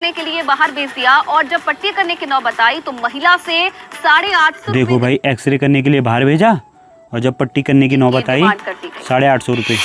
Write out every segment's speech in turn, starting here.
के लिए बाहर भेज दिया और जब पट्टी करने की नौबत आई तो महिला से 850। देखो भाई, एक्सरे करने के लिए बाहर भेजा और जब पट्टी करने की नौबत आई 850 रुपये।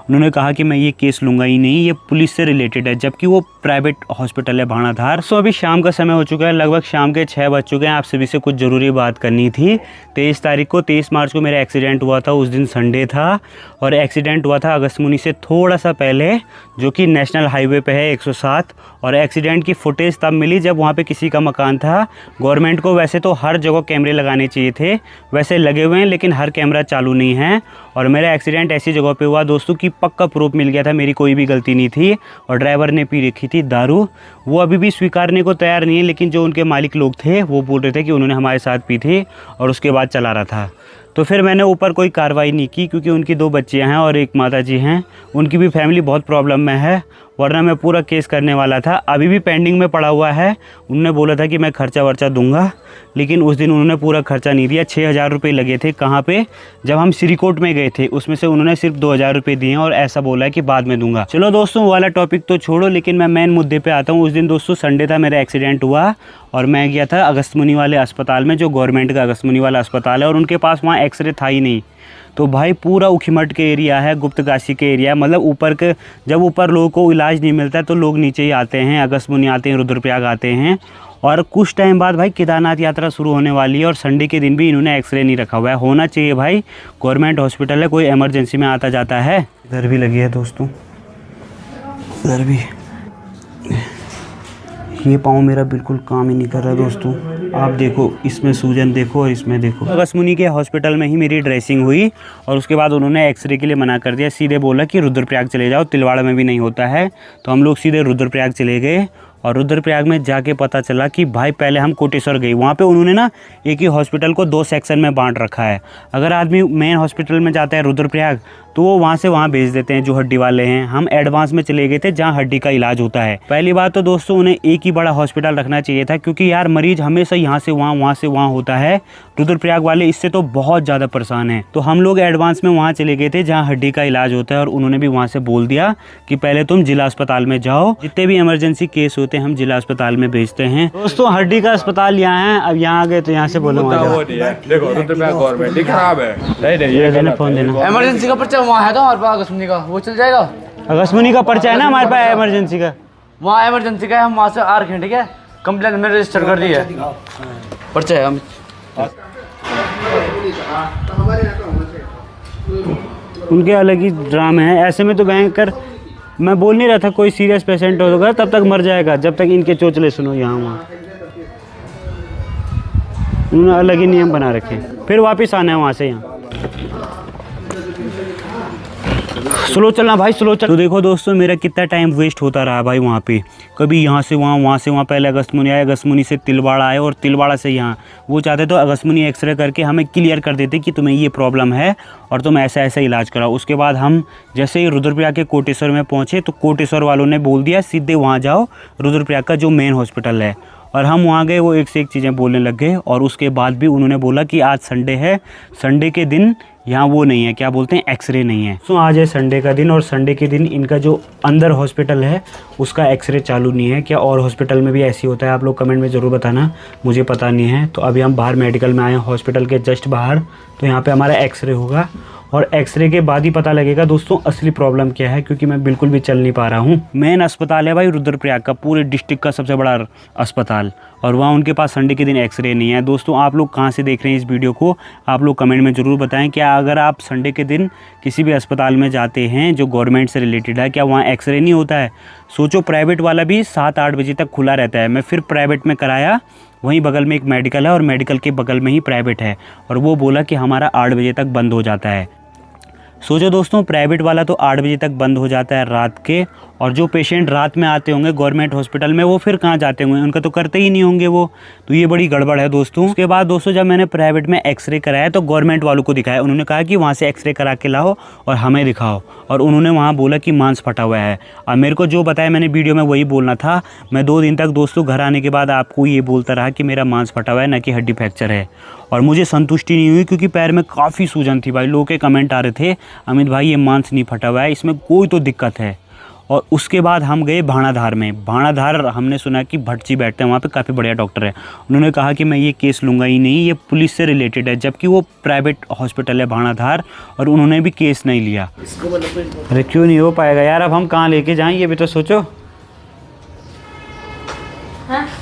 उन्होंने कहा कि मैं ये केस लूँगा ही नहीं, ये पुलिस से रिलेटेड है, जबकि वो प्राइवेट हॉस्पिटल है भाणाधार। सो अभी शाम का समय हो चुका है, लगभग शाम के 6 बज चुके हैं। आप सभी से कुछ ज़रूरी बात करनी थी। 23 मार्च को मेरा एक्सीडेंट हुआ था, उस दिन संडे था और एक्सीडेंट हुआ था अगस्त्यमुनि से थोड़ा सा पहले, जो कि नेशनल हाईवे पे है 107। और एक्सीडेंट की फुटेज तब मिली जब वहाँ पे किसी का मकान था। गवर्नमेंट को वैसे तो हर जगह कैमरे लगाने चाहिए थे, वैसे लगे हुए हैं लेकिन हर कैमरा चालू नहीं है। और मेरा एक्सीडेंट ऐसी जगह पे हुआ दोस्तों कि पक्का प्रूफ मिल गया था मेरी कोई भी गलती नहीं थी। और ड्राइवर ने पी रखी थी दारू, वो अभी भी स्वीकारने को तैयार नहीं है, लेकिन जो उनके मालिक लोग थे वो बोल रहे थे कि उन्होंने हमारे साथ पी थी और उसके बाद चला रहा था। तो फिर मैंने ऊपर कोई कार्रवाई नहीं की, क्योंकि उनकी 2 बच्चियां हैं और एक माताजी हैं, उनकी भी फैमिली बहुत प्रॉब्लम में है, वरना मैं पूरा केस करने वाला था। अभी भी पेंडिंग में पड़ा हुआ है। उन्होंने बोला था कि मैं खर्चा वर्चा दूंगा, लेकिन उस दिन उन्होंने पूरा खर्चा नहीं दिया। 6000 रुपये लगे थे। कहाँ पे? जब हम श्रीकोट में गए थे, उसमें से उन्होंने सिर्फ 2000 रुपये दिए और ऐसा बोला है कि बाद में दूंगा। चलो दोस्तों, वो वाला टॉपिक तो छोड़ो, लेकिन मैं मेन मुद्दे पे आता हूँ। उस दिन दोस्तों संडे था, मेरा एक्सीडेंट हुआ और मैं गया था अगस्त्यमुनि वाले अस्पताल में, जो गवर्नमेंट का अगस्त्यमुनि वाला अस्पताल है, और उनके पास वहाँ एक्सरे था ही नहीं। तो भाई पूरा उखीमठ के एरिया है, गुप्तकाशी के एरिया है, मतलब ऊपर के, जब ऊपर लोगों को इलाज नहीं मिलता है तो लोग नीचे ही आते हैं, अगस्त्यमुनि आते हैं, रुद्रप्रयाग आते हैं। और कुछ टाइम बाद भाई केदारनाथ यात्रा शुरू होने वाली है और संडे के दिन भी इन्होंने एक्सरे नहीं रखा हुआ है। होना चाहिए भाई, गवर्नमेंट हॉस्पिटल है, कोई इमरजेंसी में आता जाता है। इधर भी लगी है दोस्तों, इधर भी। ये पाँव मेरा बिल्कुल काम ही नहीं कर रहा दोस्तों, आप देखो, इसमें सूजन देखो और इसमें देखो। अगस्त्यमुनि के हॉस्पिटल में ही मेरी ड्रेसिंग हुई और उसके बाद उन्होंने एक्सरे के लिए मना कर दिया। सीधे बोला कि रुद्रप्रयाग चले जाओ, तिलवाड़ा में भी नहीं होता है। तो हम लोग सीधे रुद्रप्रयाग चले गए और रुद्रप्रयाग में जाके पता चला कि भाई पहले हम कोटेश्वर गए। वहाँ पे उन्होंने ना एक ही हॉस्पिटल को 2 सेक्शन में बांट रखा है। अगर आदमी मेन हॉस्पिटल में जाता है रुद्रप्रयाग, तो वो वहाँ से वहाँ भेज देते हैं जो हड्डी वाले हैं। हम एडवांस में चले गए थे जहाँ हड्डी का इलाज होता है। पहली बात तो दोस्तों उन्हें एक ही बड़ा हॉस्पिटल रखना चाहिए था, क्योंकि यार मरीज हमेशा यहाँ से वहाँ, वहाँ से वहाँ होता है। रुद्रप्रयाग वाले इससे तो बहुत ज़्यादा परेशान हैं। तो हम लोग एडवांस में वहाँ चले गए थे जहाँ हड्डी का इलाज होता है, और उन्होंने भी वहाँ से बोल दिया कि पहले तुम जिला अस्पताल में जाओ, जितने भी इमरजेंसी केस होते हैं हम जिला अस्पताल में भेजते हैं। दोस्तों हड्डी का अस्पताल यहाँ है, अब यहाँ आ गए तो यहाँ से बोलो। देखो रुद्रप्रयाग गवर्नमेंट खराब है, फोन देना। इमरजेंसी का पर्चा वहाँ है तो हमारे पास अगस्त्यमुनि का, वो चल जाएगा। अगस्त्यमुनि का पर्चा है ना हमारे पास इमरजेंसी का, वहाँ इमरजेंसी का है, हम वहाँ से आ रखे हैं, ठीक है। कंप्लेंट में रजिस्टर कर दी है, पर्चा है। हम उनके अलग ही ड्रामे हैं। ऐसे में तो भयंकर, मैं बोल नहीं रहा था कोई सीरियस पेशेंट होगा तब तक मर जाएगा, जब तक इनके चोचले सुनो यहाँ वहाँ। उन्होंने अलग ही नियम बना रखे, फिर वापस आना है वहाँ से यहाँ। स्लो चलना भाई, स्लो चल। तो देखो दोस्तों मेरा कितना टाइम वेस्ट होता रहा भाई वहाँ पे, कभी यहाँ से वहाँ, वहाँ से वहाँ। पहले अगस्त्यमुनि आए, अगस्त्यमुनि से तिलवाड़ा आए और तिलवाड़ा से यहाँ। वो चाहते तो अगस्त्यमुनि एक्सरे करके हमें क्लियर कर देते कि तुम्हें ये प्रॉब्लम है और तुम ऐसा ऐसा इलाज कराओ। उसके बाद हम जैसे ही रुद्रप्रयाग के कोटेश्वर में पहुँचे तो कोटेश्वर वालों ने बोल दिया सीधे वहाँ जाओ, रुद्रप्रयाग का जो मेन हॉस्पिटल है। और हम वहाँ गए, वो एक से एक चीज़ें बोलने लग गए। और उसके बाद भी उन्होंने बोला कि आज संडे है, संडे के दिन यहाँ वो नहीं है, क्या बोलते हैं, एक्सरे नहीं है। तो आज है संडे का दिन और संडे के दिन इनका जो अंदर हॉस्पिटल है उसका एक्सरे चालू नहीं है। क्या और हॉस्पिटल में भी ऐसी होता है? आप लोग कमेंट में ज़रूर बताना, मुझे पता नहीं है। तो अभी हम बाहर मेडिकल में आए हैं, हॉस्पिटल के जस्ट बाहर। तो यहाँ पे हमारा एक्सरे होगा और एक्सरे के बाद ही पता लगेगा दोस्तों असली प्रॉब्लम क्या है, क्योंकि मैं बिल्कुल भी चल नहीं पा रहा हूँ। मेन अस्पताल है भाई रुद्रप्रयाग का, पूरे डिस्ट्रिक्ट का सबसे बड़ा अस्पताल, और वहाँ उनके पास संडे के दिन एक्सरे नहीं है। दोस्तों आप लोग कहाँ से देख रहे हैं इस वीडियो को, आप लोग कमेंट में ज़रूर बताएं। क्या अगर आप संडे के दिन किसी भी अस्पताल में जाते हैं जो गवर्नमेंट से रिलेटेड है, क्या वहाँ एक्सरे नहीं होता है? सोचो प्राइवेट वाला भी 7-8 बजे तक खुला रहता है। मैं फिर प्राइवेट में कराया, वहीं बगल में एक मेडिकल है और मेडिकल के बगल में ही प्राइवेट है, और वो बोला कि हमारा 8 बजे तक बंद हो जाता है। सोचो दोस्तों, प्राइवेट वाला तो 8 बजे तक बंद हो जाता है रात के, और जो पेशेंट रात में आते होंगे गवर्नमेंट हॉस्पिटल में वो फिर कहाँ जाते होंगे, उनका तो करते ही नहीं होंगे वो। तो ये बड़ी गड़बड़ है दोस्तों। उसके बाद दोस्तों जब मैंने प्राइवेट में एक्सरे कराया तो गवर्नमेंट वालों को दिखाया, उन्होंने कहा कि वहाँ से एक्सरे करा के लाओ और हमें दिखाओ, और उन्होंने वहाँ बोला कि मांस फटा हुआ है। और मेरे को जो बताया मैंने वीडियो में वही बोलना था। मैं 2 दिन तक दोस्तों घर आने के बाद आपको ये बोलता रहा कि मेरा मांस फटा हुआ है, ना कि हड्डी फ्रैक्चर है। और मुझे संतुष्टि नहीं हुई, क्योंकि पैर में काफ़ी सूजन थी भाई। लोगों के कमेंट आ रहे थे, अमित भाई ये मांस नहीं फटा हुआ है, इसमें कोई तो दिक्कत है। और उसके बाद हम गए भाणाधार में। भाणाधार हमने सुना कि भट्टी बैठते हैं वहाँ पे, काफ़ी बढ़िया डॉक्टर है। उन्होंने कहा कि मैं ये केस लूँगा ही नहीं, ये पुलिस से रिलेटेड है, जबकि वो प्राइवेट हॉस्पिटल है भाणाधार, और उन्होंने भी केस नहीं लिया। अरे क्यों नहीं हो पाएगा यार, अब हम कहाँ लेके जाएँ ये भी तो सोचो।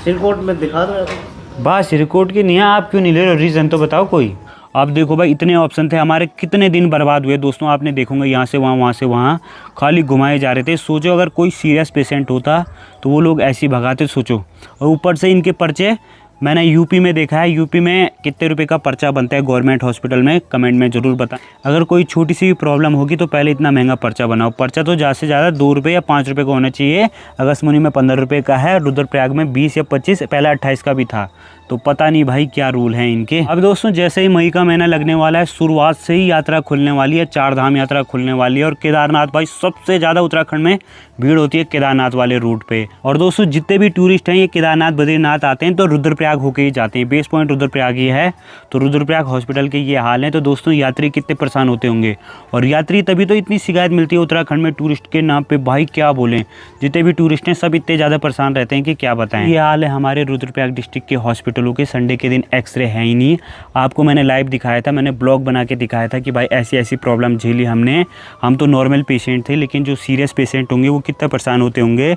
रिपोर्ट में दिखा दो। बस रिकॉर्ड की नहीं है, आप क्यों नहीं ले रहे हो, रीज़न तो बताओ कोई। आप देखो भाई, इतने ऑप्शन थे हमारे, कितने दिन बर्बाद हुए दोस्तों। आपने देखोगे यहाँ से वहाँ, वहाँ से वहाँ, खाली घुमाए जा रहे थे। सोचो अगर कोई सीरियस पेशेंट होता तो वो लोग ऐसे ही भगाते, सोचो। और ऊपर से इनके पर्चे मैंने यूपी में देखा है, यूपी में कितने रुपए का पर्चा बनता है गवर्नमेंट हॉस्पिटल में, कमेंट में ज़रूर बताएं। अगर कोई छोटी सी भी प्रॉब्लम होगी तो पहले इतना महंगा पर्चा बनाओ। पर्चा तो ज़्यादा से ज़्यादा 2 रुपये या 5 रुपये का होना चाहिए। अगस्त्यमुनि में 15 रुपये का है, रुद्रप्रयाग में 20 या 25, पहले 28 का भी था। तो पता नहीं भाई क्या रूल हैं इनके। अब दोस्तों जैसे ही मई का महीना लगने वाला है, शुरुआत से ही यात्रा खुलने वाली है, 4 धाम यात्रा खुलने वाली है। और केदारनाथ भाई सबसे ज़्यादा उत्तराखंड में भीड़ होती है केदारनाथ वाले रूट पे। और दोस्तों जितने भी टूरिस्ट हैं ये केदारनाथ बद्रीनाथ आते हैं तो रुद्रप्रयाग होके ही जाते हैं, बेस पॉइंट रुद्रप्रयाग ही है। तो रुद्रप्रयाग हॉस्पिटल के ये हाल है। तो दोस्तों यात्री कितने परेशान होते होंगे, और यात्री तभी तो इतनी शिकायत मिलती है उत्तराखंड में टूरिस्ट के नाम पे। भाई क्या बोलें, जितने भी टूरिस्ट हैं सब इतने ज़्यादा परेशान रहते हैं कि क्या बताएं। ये हाल है हमारे रुद्रप्रयाग डिस्ट्रिक्ट के हॉस्पिटलों के। संडे के दिन एक्सरे है ही नहीं। आपको मैंने लाइव दिखाया था, मैंने ब्लॉग बना के दिखाया था कि भाई ऐसी ऐसी प्रॉब्लम झेली हमने। हम तो नॉर्मल पेशेंट थे, लेकिन जो सीरियस पेशेंट होंगे वो कितना परेशान होते होंगे।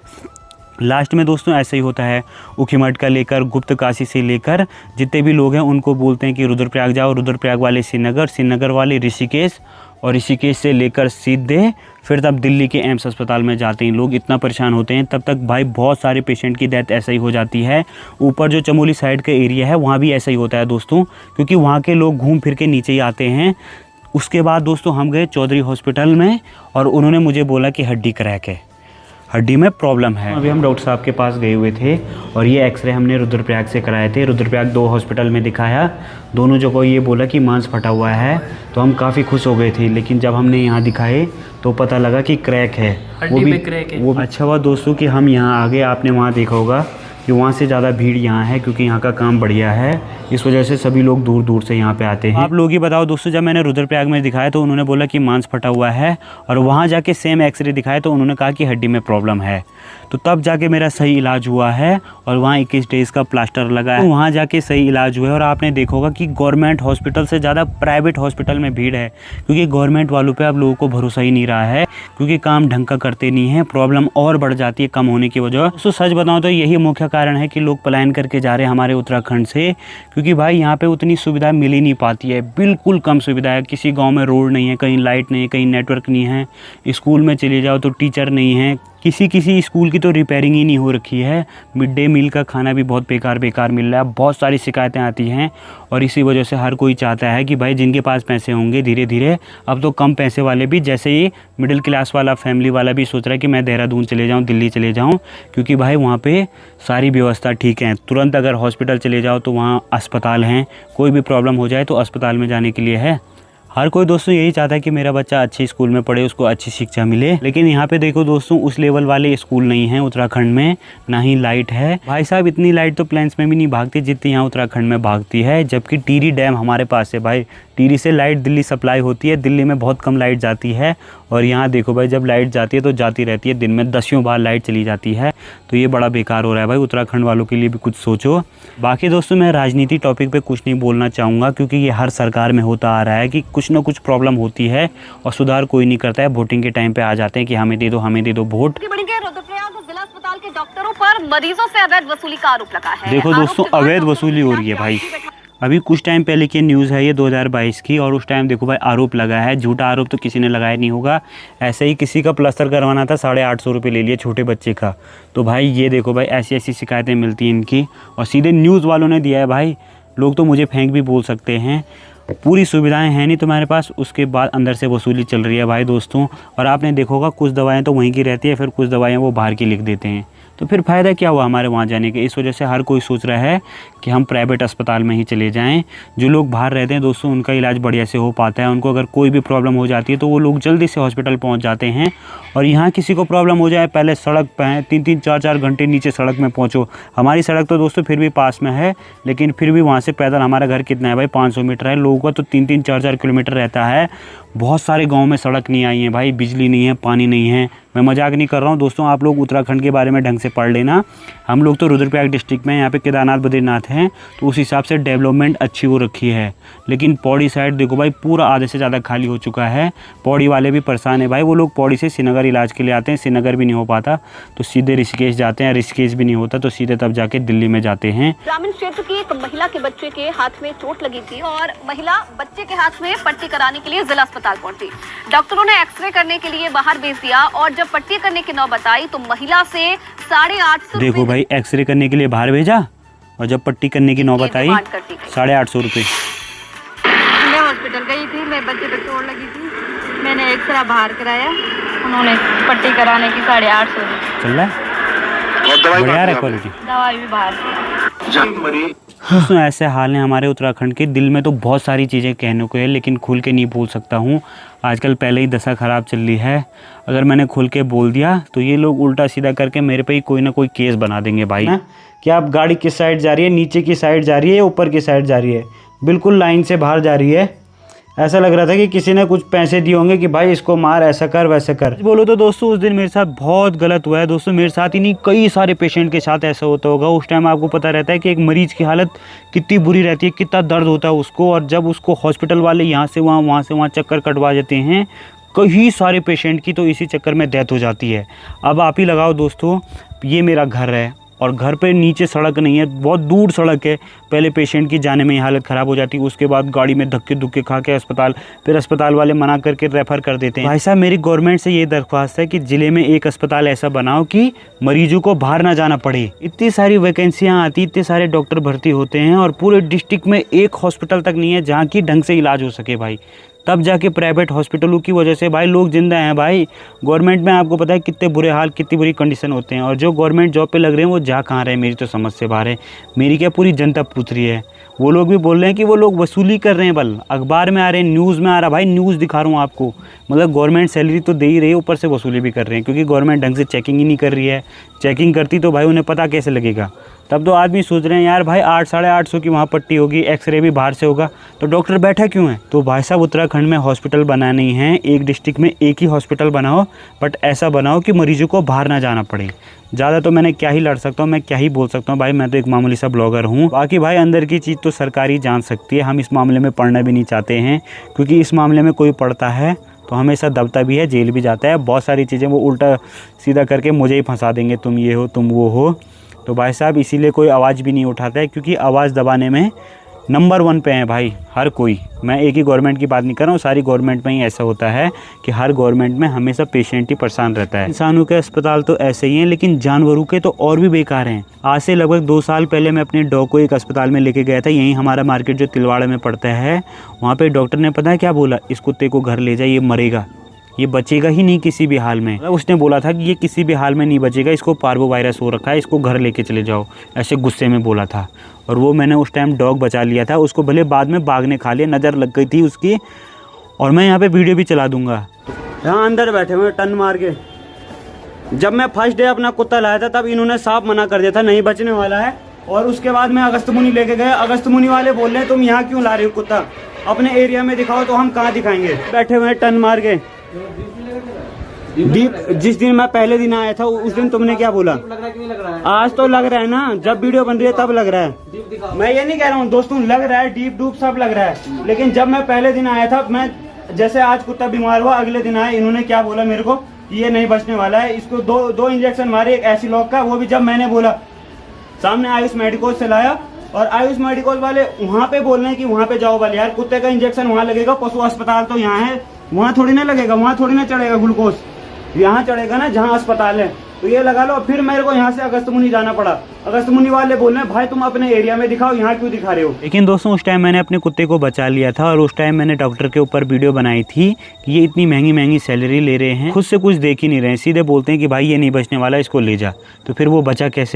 लास्ट में दोस्तों ऐसा ही होता है, ऊखीमठ का लेकर गुप्त काशी से लेकर जितने भी लोग हैं उनको बोलते हैं कि रुद्रप्रयाग जाओ, रुद्रप्रयाग वाले श्रीनगर, श्रीनगर वाले ऋषिकेश, और ऋषिकेश से लेकर सीधे फिर तब दिल्ली के एम्स अस्पताल में जाते हैं। लोग इतना परेशान होते हैं, तब तक भाई बहुत सारे पेशेंट की डेथ ऐसा ही हो जाती है। ऊपर जो चमोली साइड का एरिया है वहाँ भी ऐसा ही होता है दोस्तों, क्योंकि वहाँ के लोग घूम फिर के नीचे ही आते हैं। उसके बाद दोस्तों हम गए चौधरी हॉस्पिटल में, और उन्होंने मुझे बोला कि हड्डी क्रैक है, हड्डी में प्रॉब्लम है। अभी हम डॉक्टर साहब के पास गए हुए थे, और ये एक्सरे हमने रुद्रप्रयाग से कराए थे। रुद्रप्रयाग 2 हॉस्पिटल में दिखाया, दोनों जगह ये बोला कि मांस फटा हुआ है। तो हम काफ़ी खुश हो गए थे, लेकिन जब हमने यहाँ दिखाए तो पता लगा कि क्रैक है, वो भी क्रैक है। वो अच्छा हुआ दोस्तों कि हम यहाँ आ गए। आपने वहाँ देखा होगा कि वहाँ से ज़्यादा भीड़ यहाँ है, क्योंकि यहाँ का काम बढ़िया है, इस वजह से सभी लोग दूर दूर से यहाँ पे आते हैं। आप लोग ही बताओ दोस्तों, जब मैंने रुद्रप्रयाग में दिखाया तो उन्होंने बोला कि मांस फटा हुआ है, और वहाँ जाके सेम एक्सरे दिखाया तो उन्होंने कहा कि हड्डी में प्रॉब्लम है। तो तब जाके मेरा सही इलाज हुआ है, और वहाँ 21 डेज़ का प्लास्टर लगा है, तो वहाँ जाके सही इलाज हुआ है। और आपने देखा होगा कि गवर्नमेंट हॉस्पिटल से ज़्यादा प्राइवेट हॉस्पिटल में भीड़ है, क्योंकि गवर्नमेंट वालों पे अब लोगों को भरोसा ही नहीं रहा है, क्योंकि काम ढंग का करते नहीं हैं। प्रॉब्लम और बढ़ जाती है कम होने की वजह। तो सच बताऊँ तो यही मुख्य कारण है कि लोग पलायन करके जा रहे हैं हमारे उत्तराखंड से, क्योंकि भाई यहाँ पे उतनी सुविधा मिल ही नहीं पाती है, बिल्कुल कम सुविधा है। किसी गाँव में रोड नहीं है, कहीं लाइट नहीं है, कहीं नेटवर्क नहीं है। स्कूल में चले जाओ तो टीचर नहीं है, किसी स्कूल की तो रिपेयरिंग ही नहीं हो रखी है। मिड डे मील का खाना भी बहुत बेकार मिल रहा है। बहुत सारी शिकायतें आती हैं, और इसी वजह से हर कोई चाहता है कि भाई जिनके पास पैसे होंगे, धीरे धीरे अब तो कम पैसे वाले भी, जैसे ही मिडिल क्लास वाला फैमिली वाला भी सोच रहा है कि मैं देहरादून चले जाऊँ, दिल्ली चले जाऊँ, क्योंकि भाई वहाँ पे सारी व्यवस्था ठीक है। तुरंत अगर हॉस्पिटल चले जाओ तो वहाँ अस्पताल हैं, कोई भी प्रॉब्लम हो जाए तो अस्पताल में जाने के लिए है। हर कोई दोस्तों यही चाहता है कि मेरा बच्चा अच्छे स्कूल में पढ़े, उसको अच्छी शिक्षा मिले। लेकिन यहाँ पे देखो दोस्तों, उस लेवल वाले स्कूल नहीं हैं उत्तराखंड में, ना ही लाइट है। भाई साहब इतनी लाइट तो प्लेन्स में भी नहीं भागती जितनी यहाँ उत्तराखंड में भागती है। जबकि टिहरी डैम हमारे पास है भाई, टिहरी से लाइट दिल्ली सप्लाई होती है, दिल्ली में बहुत कम लाइट जाती है। और यहाँ देखो भाई, जब लाइट जाती है तो जाती रहती है, दिन में 10 बार लाइट चली जाती है। तो ये बड़ा बेकार हो रहा है भाई, उत्तराखंड वालों के लिए भी कुछ सोचो। बाकी दोस्तों मैं राजनीति टॉपिक पे कुछ नहीं बोलना चाहूँगा, क्योंकि ये हर सरकार में होता आ रहा है कि कुछ ना कुछ प्रॉब्लम होती है और सुधार कोई नहीं करता है। वोटिंग के टाइम पे आ जाते हैं कि हमें दे दो वोट। रुद्रप्रयाग जिला अस्पताल के डॉक्टरों पर मरीजों से अवैध वसूली का आरोप लगा है। देखो दोस्तों, अवैध वसूली हो रही है भाई। अभी कुछ टाइम पहले की न्यूज़ है ये 2022 की, और उस टाइम देखो भाई आरोप लगा है। झूठा आरोप तो किसी ने लगाया नहीं होगा। ऐसे ही किसी का प्लास्टर करवाना था, 850 रुपये ले लिए छोटे बच्चे का। तो भाई ये देखो भाई, ऐसी ऐसी शिकायतें मिलती हैं इनकी, और सीधे न्यूज़ वालों ने दिया है भाई। लोग तो मुझे फेंक भी बोल सकते हैं, पूरी सुविधाएं हैं नहीं तुम्हारे पास, उसके बाद अंदर से वसूली चल रही है भाई दोस्तों। और आपने देखा होगा कुछ दवाएं तो वहीं की रहती है, फिर कुछ दवाएं वो बाहर की लिख देते हैं। तो फिर फ़ायदा क्या हुआ हमारे वहाँ जाने के। इस वजह से हर कोई सोच रहा है कि हम प्राइवेट अस्पताल में ही चले जाएं। जो लोग बाहर रहते हैं दोस्तों, उनका इलाज बढ़िया से हो पाता है। उनको अगर कोई भी प्रॉब्लम हो जाती है तो वो लोग जल्दी से हॉस्पिटल पहुँच जाते हैं। और यहाँ किसी को प्रॉब्लम हो जाए, पहले सड़क पर हैं, 3-3, 4-4 घंटे नीचे सड़क में पहुँचो। हमारी सड़क तो दोस्तों फिर भी पास में है, लेकिन फिर भी वहाँ से पैदल, हमारा घर कितना है भाई, 500 मीटर है। लोगों का तो 3-3, 4-4 किलोमीटर रहता है। बहुत सारे गाँव में सड़क नहीं आई है भाई, बिजली नहीं है, पानी नहीं है। मैं मजाक नहीं कर रहा हूँ दोस्तों, आप लोग उत्तराखंड के बारे में ढंग से पढ़ लेना। हम लोग तो रुद्रप्रयाग डिस्ट्रिक्ट में यहाँ पे केदारनाथ बद्रीनाथ हैं, तो उस हिसाब से डेवलपमेंट अच्छी हो रखी है। लेकिन पौड़ी साइड देखो भाई, पूरा आधे से ज़्यादा खाली हो चुका है। पौड़ी वाले भी परेशान है भाई, वो लोग पौड़ी से श्रीनगर इलाज के लिए आते हैं, श्रीनगर भी नहीं हो पाता तो सीधे ऋषिकेश जाते हैं, ऋषिकेश भी नहीं होता तो सीधे तब जाके दिल्ली में जाते हैं। ग्रामीण क्षेत्र की एक महिला के बच्चे के हाथ में चोट लगी थी और महिला बच्चे के हाथ में पट्टी कराने के लिए जिला अस्पताल पहुंची। डॉक्टरों ने एक्सरे करने के लिए बाहर भेज दिया और जब पट्टी करने की नौबत आई तो महिला से 850 देखो भाई, एक्सरे करने के लिए बाहर भेजा और जब पट्टी करने की नौबत आई 850 रुपये। मैं हॉस्पिटल गई थी, मेरे बच्चे पे चोट लगी थी, मैंने एक्सरा बाहर कराया, उन्होंने पट्टी कराने की 850 रुपये। चल रहा है, बढ़िया है क्वालिटी। दवाई भी बाहर से। दोस्तों ऐसे हाल है हमारे उत्तराखंड के। दिल में तो बहुत सारी चीज़ें कहने को है लेकिन खुल के नहीं बोल सकता हूँ। आजकल पहले ही दशा ख़राब चल रही है, अगर मैंने खुल के बोल दिया तो ये लोग उल्टा सीधा करके मेरे पे ही कोई ना कोई केस बना देंगे भाई। कि आप गाड़ी किस साइड जा रही है, नीचे की साइड जा रही है या ऊपर की साइड जा रही है, बिल्कुल लाइन से बाहर जा रही है। ऐसा लग रहा था कि किसी ने कुछ पैसे दिए होंगे कि भाई इसको मार, ऐसा कर वैसा कर। बोलो तो दोस्तों उस दिन मेरे साथ बहुत गलत हुआ है दोस्तों। मेरे साथ ही नहीं, कई सारे पेशेंट के साथ ऐसा होता होगा। उस टाइम आपको पता रहता है कि एक मरीज़ की हालत कितनी बुरी रहती है, कितना दर्द होता है उसको, और जब उसको हॉस्पिटल वाले यहाँ से वहाँ चक्कर कटवा देते हैं कई सारे पेशेंट की, तो इसी चक्कर में डेथ हो जाती है। अब आप ही लगाओ दोस्तों, ये मेरा घर है और घर पे नीचे सड़क नहीं है, बहुत दूर सड़क है। पहले पेशेंट की जाने में ही हालत ख़राब हो जाती है, उसके बाद गाड़ी में धक्के धुक्के खा के अस्पताल, फिर अस्पताल वाले मना करके रेफ़र कर देते हैं। भाई साहब मेरी गवर्नमेंट से ये दरख्वास्त है कि ज़िले में एक अस्पताल ऐसा बनाओ कि मरीजों को बाहर ना जाना पड़े। इतनी सारी वैकेंसियाँ आती, इतने सारे डॉक्टर भर्ती होते हैं और पूरे डिस्ट्रिक्ट में एक हॉस्पिटल तक नहीं है जहाँ की ढंग से इलाज हो सके भाई। तब जाके प्राइवेट हॉस्पिटलों की वजह से भाई लोग जिंदा हैं भाई। गवर्नमेंट में आपको पता है कितने बुरे हाल, कितनी बुरी कंडीशन होते हैं, और जो गवर्नमेंट जॉब पे लग रहे हैं वो जा कहाँ रहे हैं, मेरी तो समझ से बाहर है। मेरी क्या पूरी जनता पूछ रही है। वो लोग भी बोल रहे हैं कि वो लोग वसूली कर रहे हैं, बल अखबार में आ रहे हैं, न्यूज़ में आ रहा। भाई न्यूज़ दिखा रहा हूँ आपको, मतलब गवर्नमेंट सैलरी तो दे ही रही है, ऊपर से वसूली भी कर रहे हैं, क्योंकि गवर्नमेंट ढंग से चेकिंग ही नहीं कर रही है। चेकिंग करती तो भाई उन्हें पता कैसे लगेगा। तब तो आदमी सोच रहे हैं यार भाई 800-850 की वहाँ पट्टी होगी, एक्सरे भी बाहर से होगा, तो डॉक्टर बैठा क्यों है। तो भाई साहब उत्तराखंड में हॉस्पिटल बनाने ही हैं, एक डिस्ट्रिक्ट में एक ही हॉस्पिटल बनाओ, बट ऐसा बनाओ कि मरीजों को बाहर ना जाना पड़े। ज़्यादा तो मैंने क्या ही लड़ सकता हूँ, मैं क्या ही बोल सकता हूँ भाई, मैं तो एक मामूली सा ब्लॉगर हूँ। बाकी भाई अंदर की चीज़ तो सरकार ही जान सकती है, हम इस मामले में पढ़ना भी नहीं चाहते हैं, क्योंकि इस मामले में कोई पढ़ता है तो हमेशा दबता भी है, जेल भी जाता है। बहुत सारी चीज़ें वो उल्टा सीधा करके मुझे ही फंसा देंगे, तुम ये हो तुम वो हो। तो भाई साहब इसीलिए कोई आवाज़ भी नहीं उठाता है, क्योंकि आवाज़ दबाने में नंबर 1 पे है भाई हर कोई। मैं एक ही गवर्नमेंट की बात नहीं कर रहा हूँ, सारी गवर्नमेंट में ही ऐसा होता है कि हर गवर्नमेंट में हमेशा पेशेंट ही परेशान रहता है। इंसानों के अस्पताल तो ऐसे ही हैं, लेकिन जानवरों के तो और भी बेकार हैं। आज से लगभग 2 साल पहले मैं अपने डॉग को एक अस्पताल में लेके गया था, यहीं हमारा मार्केट जो तिलवाड़ा में पड़ता है, वहाँ पर डॉक्टर ने पता है क्या बोला, इस कुत्ते को घर ले जाए, ये मरेगा, ये बचेगा ही नहीं किसी भी हाल में। उसने बोला था कि ये किसी भी हाल में नहीं बचेगा, इसको पार्वो वायरस हो रखा है, इसको घर लेके चले जाओ, ऐसे गुस्से में बोला था। और वो मैंने उस टाइम डॉग बचा लिया था, उसको भले बाद में बाघ ने खा लिया, नज़र लग गई थी उसकी, और मैं यहाँ पे वीडियो भी चला दूंगा। यहाँ अंदर बैठे हुए टन मार के। जब मैं फर्स्ट डे अपना कुत्ता लाया था तब इन्होंने साफ मना कर दिया था नहीं बचने वाला है, और उसके बाद मैं अगस्तमुनि लेके गए। अगस्तमुनि वाले बोल रहे हैं तुम यहाँ क्यों ला रहे हो कुत्ता, अपने एरिया में दिखाओ। तो हम कहाँ दिखाएंगे, बैठे हुए टन मार के। डीप जिस दिन मैं पहले दिन आया था उस दिन तुमने क्या बोला, आज तो लग रहा है ना, जब वीडियो बन रही है तब लग रहा है। मैं ये नहीं कह रहा हूँ दोस्तों, लग रहा है डीप डूप सब लग रहा है, लेकिन जब मैं पहले दिन आया था, मैं जैसे आज कुत्ता बीमार हुआ अगले दिन आया, इन्होंने क्या बोला मेरे को कि ये नहीं बचने वाला है, इसको दो इंजेक्शन मारे, एक एसिलॉक का, वो भी जब मैंने बोला सामने आयुष मेडिकल से लाया, और आयुष मेडिकल वाले वहाँ पे बोल रहे हैं कि वहाँ पे जाओ वाले, यार कुत्ते का इंजेक्शन वहाँ लगेगा, पशु अस्पताल तो यहाँ है, वहाँ थोड़ी ना लगेगा, वहाँ थोड़ी ना चढ़ेगा ग्लूकोज, यहाँ चढ़ेगा ना जहाँ अस्पताल है, तो ये लगा लो। फिर मेरे को यहाँ से अगस्तमुनि जाना पड़ा। अगस्तमुनि वाले बोल रहे हैं भाई तुम अपने एरिया में दिखाओ, यहाँ क्यों दिखा रहे हो। लेकिन दोस्तों उस टाइम मैंने अपने कुत्ते को बचा लिया था, और उस टाइम मैंने डॉक्टर के ऊपर वीडियो बनाई थी कि ये इतनी महंगी सैलरी ले रहे हैं, खुद से कुछ देख ही नहीं रहे हैं, सीधे बोलते हैं कि भाई ये नहीं बचने वाला, इसको ले जा। तो फिर वो बचा कैसे।